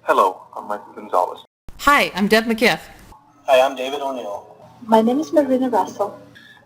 Hello, I'm Michael Gonzalez. Hi, I'm Deb McGiff. Hi, I'm David O'Neill. My name is Marina Russell.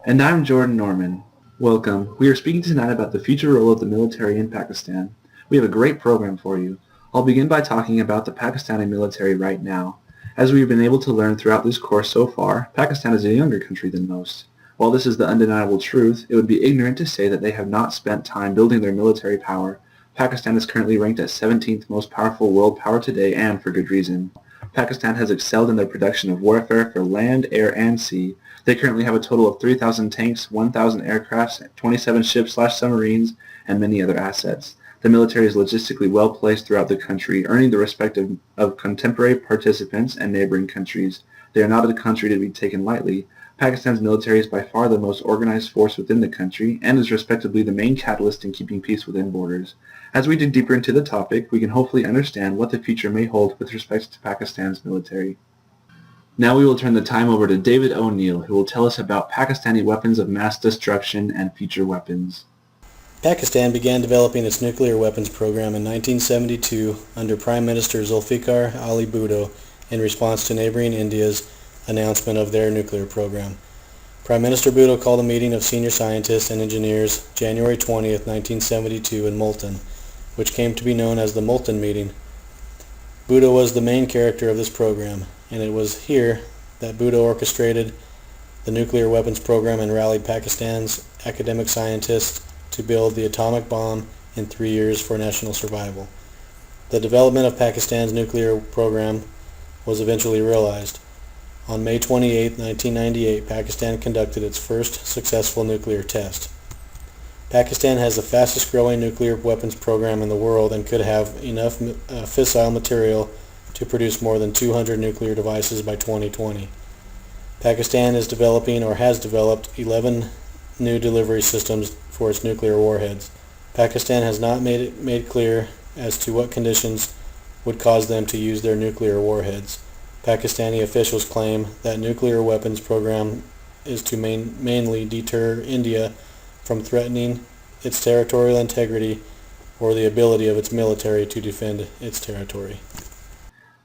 And I'm Jordan Norman. Welcome. We are speaking tonight about the future role of the military in Pakistan. We have a great program for you. I'll begin by talking about the Pakistani military right now. As we've been able to learn throughout this course so far, Pakistan is a younger country than most. While this is the undeniable truth, it would be ignorant to say that they have not spent time building their military power. Pakistan is currently ranked as 17th most powerful world power today, and for good reason. Pakistan has excelled in their production of warfare for land, air, and sea. They currently have a total of 3,000 tanks, 1,000 aircrafts, 27 ships/submarines, and many other assets. The military is logistically well placed throughout the country, earning the respect of contemporary participants and neighboring countries. They are not a country to be taken lightly. Pakistan's military is by far the most organized force within the country and is respectably the main catalyst in keeping peace within borders. As we dig deeper into the topic, we can hopefully understand what the future may hold with respect to Pakistan's military. Now we will turn the time over to David O'Neill, who will tell us about Pakistani weapons of mass destruction and future weapons. Pakistan began developing its nuclear weapons program in 1972 under Prime Minister Zulfikar Ali Bhutto in response to neighboring India's announcement of their nuclear program. Prime Minister Bhutto called a meeting of senior scientists and engineers January 20th, 1972 in Multan, which came to be known as the Multan Meeting. Bhutto was the main character of this program, and it was here that Bhutto orchestrated the nuclear weapons program and rallied Pakistan's academic scientists to build the atomic bomb in 3 years for national survival. The development of Pakistan's nuclear program was eventually realized. On May 28, 1998, Pakistan conducted its first successful nuclear test. Pakistan has the fastest growing nuclear weapons program in the world and could have enough fissile material to produce more than 200 nuclear devices by 2020. Pakistan is developing or has developed 11 new delivery systems for its nuclear warheads. Pakistan has not made it clear as to what conditions would cause them to use their nuclear warheads. Pakistani officials claim that nuclear weapons program is to mainly deter India from threatening its territorial integrity or the ability of its military to defend its territory.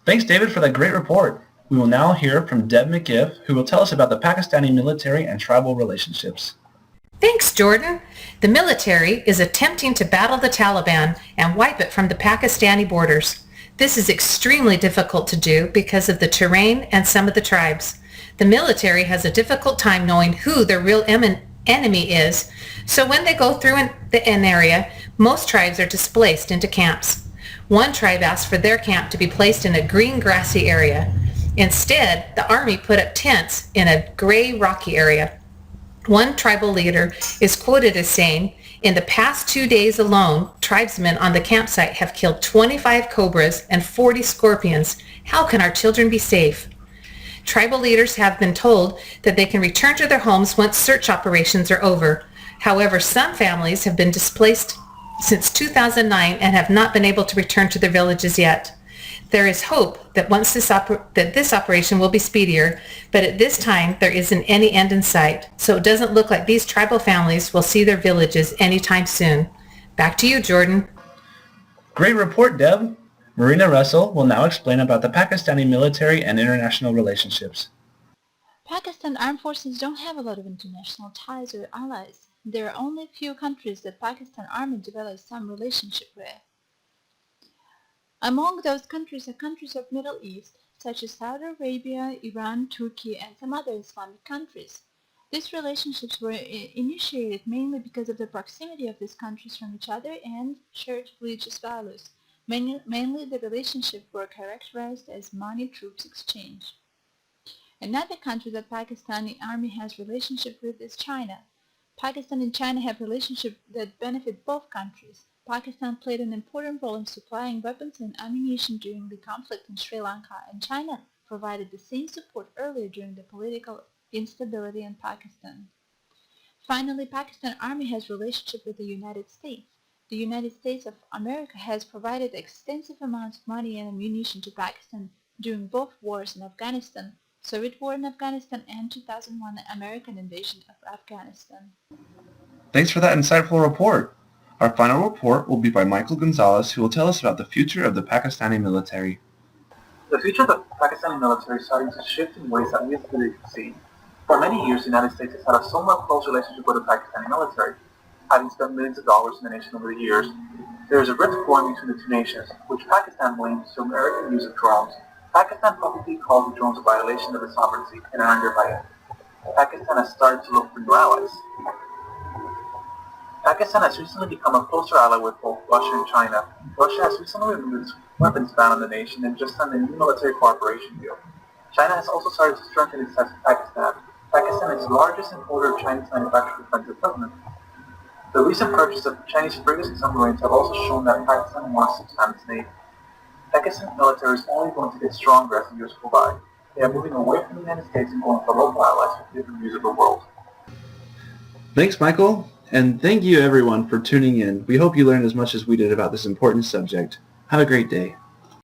Thanks, David, for that great report. We will now hear from Deb McGiff, who will tell us about the Pakistani military and tribal relationships. Thanks, Jordan. The military is attempting to battle the Taliban and wipe it from the Pakistani borders. This is extremely difficult to do because of the terrain and some of the tribes. The military has a difficult time knowing who their real enemy is, so when they go through an area, most tribes are displaced into camps. One tribe asked for their camp to be placed in a green grassy area. Instead, the army put up tents in a gray rocky area. One tribal leader is quoted as saying, "In the past 2 days alone, tribesmen on the campsite have killed 25 cobras and 40 scorpions. How can our children be safe?" Tribal leaders have been told that they can return to their homes once search operations are over. However, some families have been displaced since 2009 and have not been able to return to their villages yet. There is hope that this operation will be speedier, but at this time there isn't any end in sight, so it doesn't look like these tribal families will see their villages anytime soon. Back to you, Jordan. Great report, Deb. Marina Russell will now explain about the Pakistani military and international relationships. Pakistan Armed Forces don't have a lot of international ties or allies. There are only a few countries that Pakistan Army develops some relationship with. Among those countries are countries of Middle East, such as Saudi Arabia, Iran, Turkey, and some other Islamic countries. These relationships were initiated mainly because of the proximity of these countries from each other and shared religious values. Mainly the relationships were characterized as money troops exchange. Another country that Pakistani Army has relationship with is China. Pakistan and China have relationships that benefit both countries. Pakistan played an important role in supplying weapons and ammunition during the conflict in Sri Lanka, and China provided the same support earlier during the political instability in Pakistan. Finally, Pakistan Army has relationship with the United States. The United States of America has provided extensive amounts of money and ammunition to Pakistan during both wars in Afghanistan, Soviet War in Afghanistan, and 2001 American invasion of Afghanistan. Thanks for that insightful report. Our final report will be by Michael Gonzalez, who will tell us about the future of the Pakistani military. The future of the Pakistani military is starting to shift in ways that we as clearly can see. For many years, the United States has had a somewhat close relationship with the Pakistani military. Having spent millions of dollars in the nation over the years, there is a rift growing between the two nations, which Pakistan blames to American use of drones. Pakistan publicly calls the drones a violation of its sovereignty and are angered by it. Pakistan has started to look for new allies. Pakistan has recently become a closer ally with both Russia and China. Russia has recently removed its weapons ban on the nation and just signed a new military cooperation deal. China has also started to strengthen its ties with Pakistan. Pakistan is the largest importer of Chinese manufactured defensive equipment. The recent purchase of Chinese frigates and submarines have also shown that Pakistan wants to expand its navy. Pakistan's military is only going to get stronger as the years go by. They are moving away from the United States and going for local allies with different views of the world. Thanks, Michael, and thank you everyone for tuning in. We hope you learned as much as we did about this important subject. Have a great day.